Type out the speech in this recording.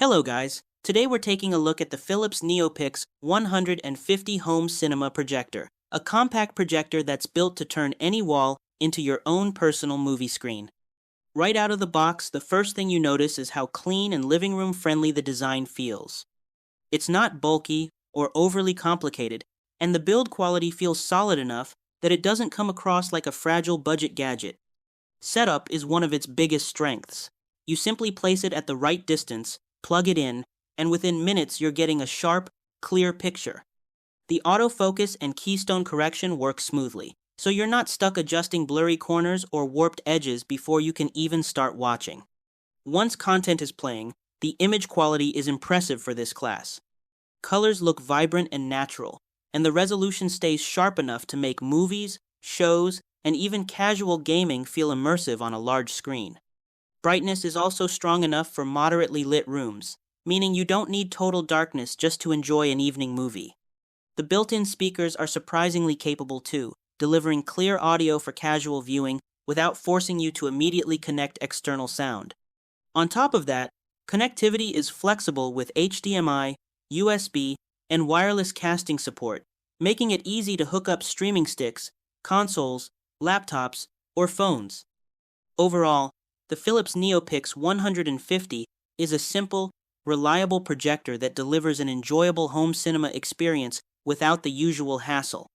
Hello guys, today we're taking a look at the Philips Neopix 150 Home Cinema Projector, a compact projector that's built to turn any wall into your own personal movie screen. Right out of the box, the first thing you notice is how clean and living room friendly the design feels. It's not bulky or overly complicated, and the build quality feels solid enough that it doesn't come across like a fragile budget gadget. Setup is one of its biggest strengths. You simply place it at the right distance, plug it in, and within minutes you're getting a sharp, clear picture. The autofocus and keystone correction work smoothly, so you're not stuck adjusting blurry corners or warped edges before you can even start watching. Once content is playing, the image quality is impressive for this class. Colors look vibrant and natural, and the resolution stays sharp enough to make movies, shows, and even casual gaming feel immersive on a large screen. Brightness is also strong enough for moderately lit rooms, meaning you don't need total darkness just to enjoy an evening movie. The built-in speakers are surprisingly capable too, delivering clear audio for casual viewing without forcing you to immediately connect external sound. On top of that, connectivity is flexible with HDMI, USB, and wireless casting support, making it easy to hook up streaming sticks, consoles, laptops, or phones. Overall, the Philips Neopix 150 is a simple, reliable projector that delivers an enjoyable home cinema experience without the usual hassle.